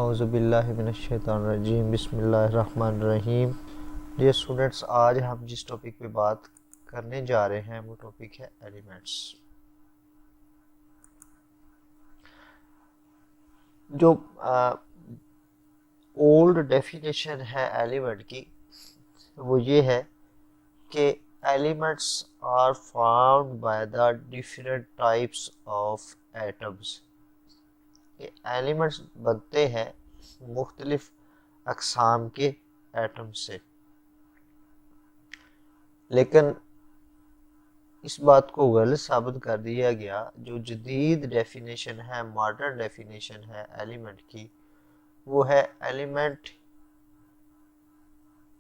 औज़ुबिल्लाहि मिनश्शैतानिर्रजीम बिस्मिल्लाहिर्रहमानिर्रहीम। Dear students, आज हम जिस टॉपिक पे बात करने जा रहे हैं वो टॉपिक है एलिमेंट्स। जो ओल्ड डेफिनेशन है एलिमेंट की वो ये है कि elements are formed by the different types of atoms. Elements बनते हैं मुख्तलिफ अक़साम के एटम से, लेकिन इस बात को गलत साबित कर दिया गया। जो जदीद डेफिनेशन है, मॉडर्न डेफिनेशन है एलिमेंट की, वो है element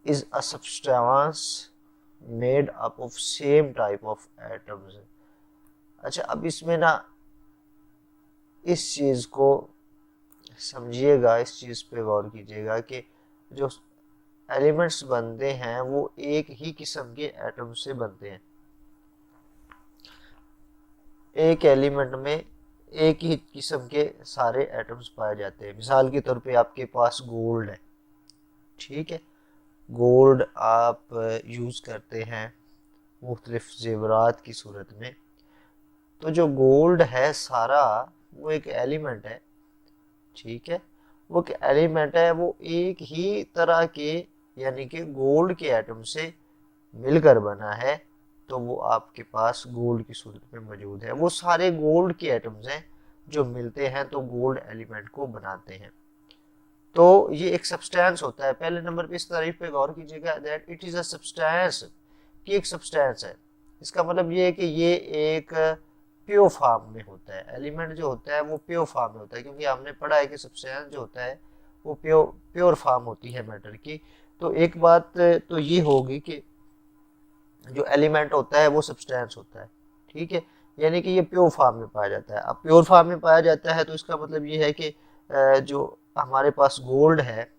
is a substance made up of same type of atoms. अच्छा, अब इसमें ना इस चीज को समझिएगा, इस चीज पे गौर कीजिएगा कि जो एलिमेंट्स बनते हैं वो एक ही किस्म के एटम से बनते हैं। एक एलिमेंट में एक ही किस्म के सारे एटम्स पाए जाते हैं। मिसाल के तौर पे आपके पास गोल्ड है, ठीक है। गोल्ड आप यूज़ करते हैं मुख्तलिफ जेवरात की सूरत में। तो जो गोल्ड है सारा वो एक एलिमेंट है, ठीक है। वो एक एलिमेंट है, वो एक ही तरह के यानी कि गोल्ड के एटम से मिलकर बना है। तो वो आपके पास गोल्ड की सूरत में मौजूद है। वो सारे गोल्ड के एटम्स हैं जो मिलते हैं तो गोल्ड एलिमेंट को बनाते हैं। तो ये एक सब्सटेंस होता है। पहले नंबर पे इस तारीफ पे गौर कीजिएगा, that it is a substance, कि एक सब्सटेंस है। इसका मतलब ये है कि ये एक प्योर फॉर्म में होता है। एलिमेंट जो होता है वो प्योर फॉर्म में होता है, क्योंकि हमने पढ़ा है कि सब्सटेंस जो होता है वो प्योर फॉर्म होती है मैटर की। तो एक बात तो ये होगी कि जो एलिमेंट होता है वो सब्सटेंस होता है, ठीक है, यानी कि ये प्योर फॉर्म में पाया जाता है। अब प्योर फॉर्म में पाया जाता है तो इसका मतलब ये है कि जो हमारे पास गोल्ड है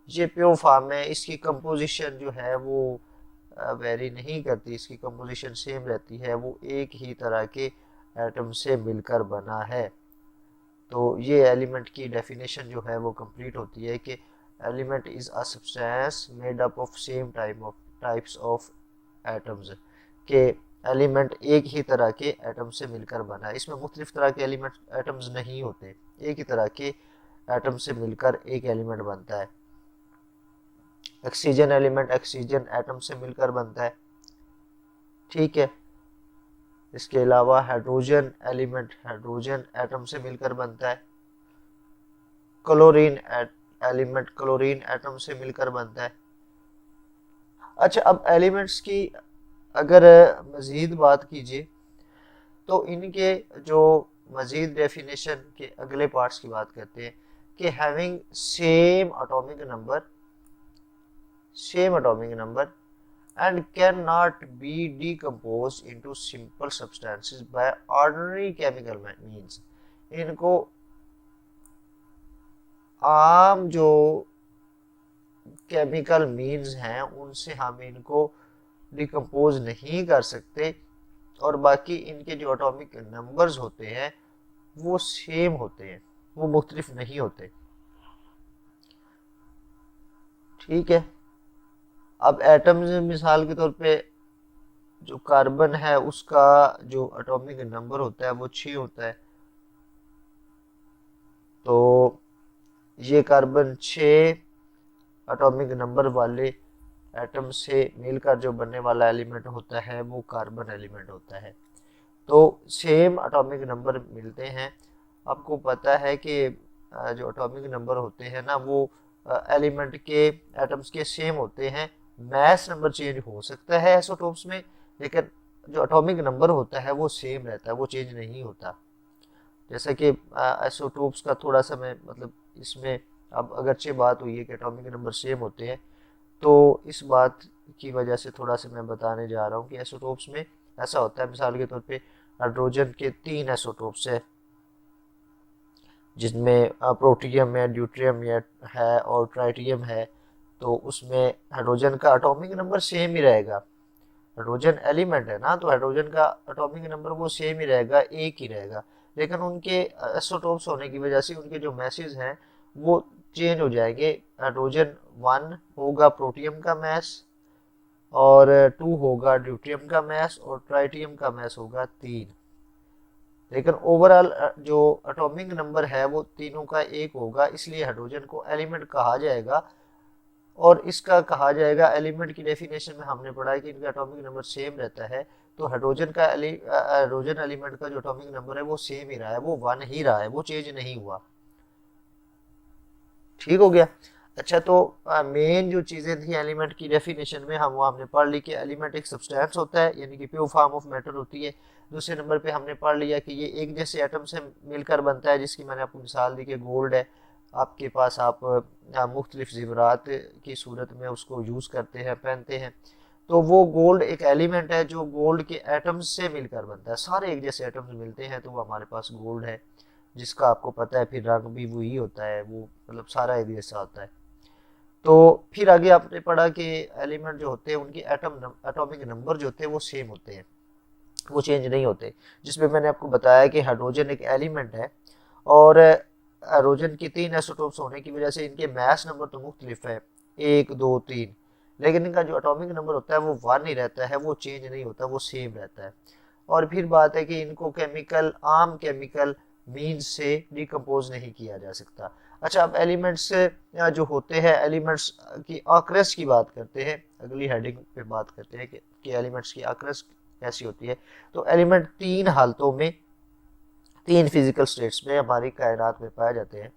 ये प्योर फॉर्म में, इसकी कंपोजिशन जो है वो वेरी नहीं करती, इसकी कंपोजिशन सेम रहती है। वो एक ही तरह के एटम से मिलकर बना है। तो ये एलिमेंट की डेफिनेशन जो है वो कंप्लीट होती है कि element is a substance made up of same types of atoms, के एलिमेंट एक ही तरह के एटम से मिलकर बना है। इसमें मुख्तलिफ तरह के एलिमेंट एटम्स नहीं होते, एक ही तरह के एटम से मिलकर एक एलिमेंट बनता है। ऑक्सीजन एलिमेंट ऑक्सीजन एटम से मिलकर बनता है, ठीक है। इसके अलावा हाइड्रोजन एलिमेंट हाइड्रोजन एटम से मिलकर बनता है। क्लोरीन एलिमेंट क्लोरीन एटम से मिलकर बनता है। अच्छा, अब एलिमेंट्स की अगर मज़ीद बात कीजिए तो इनके जो मज़ीद डेफिनेशन के अगले पार्ट्स की बात करते हैं कि having same atomic number and cannot be decomposed into simple substances by ordinary chemical means। इनको आम जो केमिकल मीन्स हैं उनसे हम इनको डिकम्पोज नहीं कर सकते, और बाकी इनके जो एटॉमिक नंबर्स होते हैं वो सेम होते हैं, वो मुख्तलिफ नहीं होते, ठीक है। अब एटम्स मिसाल के तौर पे जो कार्बन है उसका जो एटॉमिक नंबर होता है वो 6 होता है। तो ये कार्बन 6 एटॉमिक नंबर वाले एटम से मिलकर जो बनने वाला एलिमेंट होता है वो कार्बन एलिमेंट होता है। तो सेम एटॉमिक नंबर मिलते हैं। आपको पता है कि जो एटॉमिक नंबर होते हैं ना वो एलिमेंट के एटम्स के सेम होते हैं। मैस नंबर चेंज हो सकता है आइसोटोप्स में, लेकिन जो एटॉमिक नंबर होता है वो सेम रहता है, वो चेंज नहीं होता। जैसा कि आइसोटोप्स का थोड़ा सा मैं मतलब इसमें अब अगरचे बात हुई है कि एटॉमिक नंबर सेम होते हैं, तो इस बात की वजह से थोड़ा सा मैं बताने जा रहा हूँ कि आइसोटोप्स में ऐसा होता है। मिसाल के तौर पे हाइड्रोजन के 3 आइसोटोप्स है, जिसमें प्रोटियम है, ड्यूट्रियम है और ट्राइटियम है। तो उसमें हाइड्रोजन का एटॉमिक नंबर सेम ही रहेगा। हाइड्रोजन एलिमेंट है ना, तो हाइड्रोजन का एटॉमिक नंबर वो सेम ही रहेगा, एक ही रहेगा। लेकिन उनके आइसोटोप्स होने की वजह से उनके जो मैसेज हैं वो चेंज हो जाएंगे। हाइड्रोजन 1 होगा प्रोटियम का मास, और 2 होगा ड्यूटेरियम का मास, और ट्राइटियम का मास होगा 3। लेकिन ओवरऑल जो एटॉमिक नंबर है वो तीनों का एक होगा, इसलिए हाइड्रोजन को एलिमेंट कहा जाएगा। और इसका कहा जाएगा एलिमेंट की डेफिनेशन में हमने पढ़ा है कि इनका एटॉमिक नंबर सेम रहता है। तो हाइड्रोजन एलिमेंट का जो एटॉमिक नंबर है वो सेम ही रहा है, वो 1 ही रहा है, वो चेंज नहीं हुआ। ठीक हो गया। अच्छा, तो मेन जो चीज़ें थी एलिमेंट की डेफिनेशन में वो हमने पढ़ ली कि एलिमेंट एक सब्सटेंस होता है, यानी कि प्योर फॉर्म ऑफ मैटर होती है। दूसरे नंबर पे हमने पढ़ लिया कि ये एक जैसे एटम से मिलकर बनता है, जिसकी मैंने आपको मिसाल दी कि गोल्ड है आपके पास, आप मुख्तलिफ ज़ेवरात की सूरत में उसको यूज़ करते हैं, पहनते हैं, तो वो गोल्ड एक एलिमेंट है जो गोल्ड के एटम्स से मिलकर बनता है। सारे एक जैसे एटम्स मिलते हैं तो वो हमारे पास गोल्ड है, जिसका आपको पता है फिर रंग भी वही होता है, वो मतलब सारा एक जैसा होता है। तो फिर आगे आपने पढ़ा कि एलिमेंट जो होते हैं उनके एटॉमिक नंबर जो होते हैं वो सेम होते हैं, वो चेंज नहीं होते। जिसमें मैंने आपको बताया कि हाइड्रोजन एक एलिमेंट है, और हाइड्रोजन की 3 आइसोटोप्स होने की वजह से इनके मास नंबर तो मुख्तलिफ है, 1 2 3, लेकिन इनका जो एटॉमिक नंबर होता है वो 1 ही रहता है, वो चेंज नहीं होता, वो सेम रहता है। और फिर बात है कि इनको आम केमिकल मीन्स से डिकम्पोज नहीं किया जा सकता। अच्छा, अब एलिमेंट्स जो होते हैं, एलिमेंट्स की आक्रेस की बात करते हैं, अगली हेडिंग पे बात करते हैं कि एलिमेंट्स की आक्रेस कैसी होती है। तो एलिमेंट 3 हालतों में, 3 फिजिकल स्टेट्स में हमारी कायनात में पाए जाते हैं।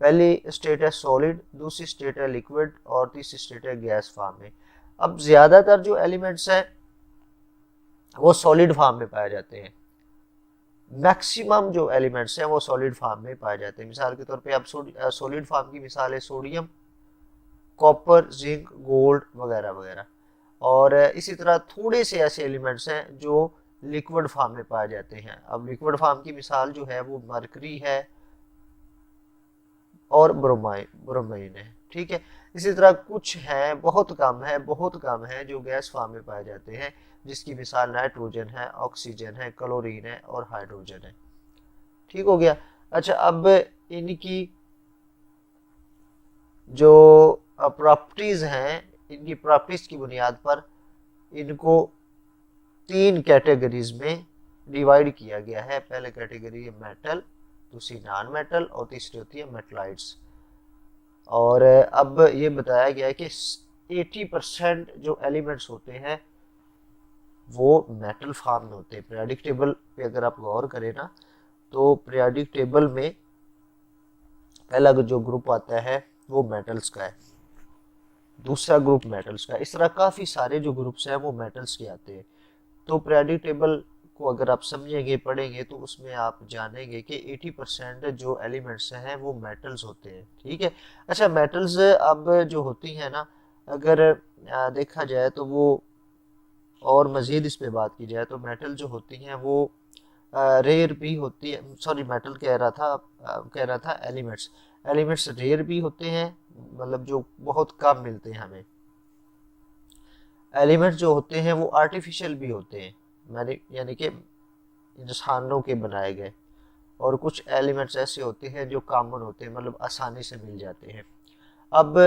पहली स्टेट है सॉलिड, दूसरी स्टेट है लिक्विड, और तीसरी स्टेट है गैस फॉर्म में। अब ज्यादातर जो एलिमेंट्स हैं वो सॉलिड फॉर्म में पाए जाते हैं। मैक्सिमम जो एलिमेंट्स हैं वो सॉलिड फॉर्म में पाए जाते हैं। मिसाल के तौर पे आप सॉलिड फॉर्म की मिसाल है सोडियम, कॉपर, जिंक, गोल्ड वगैरह वगैरह। और इसी तरह थोड़े से ऐसे एलिमेंट्स हैं जो लिक्विड फॉर्म में पाए जाते हैं। अब लिक्विड फॉर्म की मिसाल जो है वो मरकरी है और ब्रोमाइन है। ठीक है। इसी तरह कुछ है, बहुत कम है जो गैस फॉर्म में पाए जाते हैं, जिसकी मिसाल नाइट्रोजन है, ऑक्सीजन है, क्लोरीन है और हाइड्रोजन है। ठीक हो गया। अच्छा, अब इनकी जो प्रॉपर्टीज हैं, इनकी प्रॉपर्टीज की बुनियाद पर इनको 3 कैटेगरीज में डिवाइड किया गया है। पहले कैटेगरी है मेटल, दूसरी नॉन मेटल, और तीसरी होती है मेटलाइट्स। और अब ये बताया गया है कि 80% जो एलिमेंट्स होते हैं वो मेटल फॉर्म में होते हैं। पीरियोडिक टेबल पे अगर आप गौर करें ना, तो पीरियोडिक टेबल में पहला जो ग्रुप आता है वो मेटल्स का है, दूसरा ग्रुप मेटल्स का, इस तरह काफ़ी सारे जो ग्रुप्स हैं वो मेटल्स के आते हैं। तो पीरियोडिक टेबल को अगर आप समझेंगे, पढ़ेंगे, तो उसमें आप जानेंगे कि 80% जो एलिमेंट्स हैं वो मेटल्स होते हैं। ठीक है। अच्छा, मेटल्स अब जो होती हैं ना, अगर देखा जाए तो वो, और मज़ीद इस पे बात की जाए तो मेटल जो होती हैं वो रेयर भी होती है, सॉरी मेटल कह रहा था एलिमेंट्स, एलिमेंट्स रेयर भी होते हैं, मतलब जो बहुत कम मिलते हैं हमें। एलिमेंट्स जो होते हैं वो आर्टिफिशियल भी होते हैं, मैंने यानी कि इंसानों के बनाए गए। और कुछ एलिमेंट्स ऐसे होते हैं जो कॉमन होते हैं, मतलब आसानी से मिल जाते हैं। अब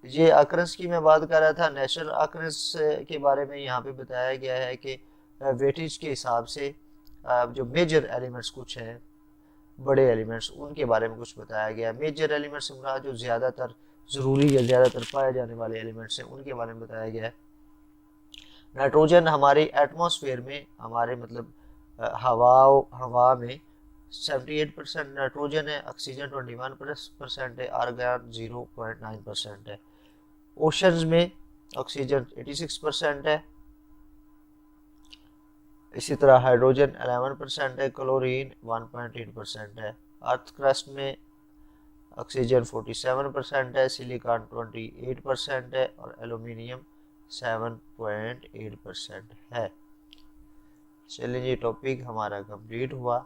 ये अक्रस की मैं बात कर रहा था, नेचुरल अक्रस के बारे में यहाँ पे बताया गया है कि वेटेज के हिसाब से जो मेजर एलिमेंट्स कुछ हैं, बड़े एलिमेंट्स, उनके बारे में कुछ बताया गया है। मेजर एलिमेंट्स जो ज़्यादातर ज़रूरी या ज़्यादातर पाए जाने वाले एलिमेंट्स हैं उनके बारे में बताया गया है। नाइट्रोजन हमारे एटमॉस्फेयर में, हमारे मतलब हवा में 78% नाइट्रोजन है, ऑक्सीजन 21% है, आर्गन 0.9% है। ओशंस में ऑक्सीजन 86% है, इसी तरह हाइड्रोजन 11% है, क्लोरीन 1.8% है। अर्थ क्रस्ट में ऑक्सीजन 47% है, सिलिकॉन 28% है, और एल्यूमिनियम 7.8% है। चलिए, ये टॉपिक हमारा कंप्लीट हुआ।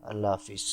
अल्लाह हाफिज़।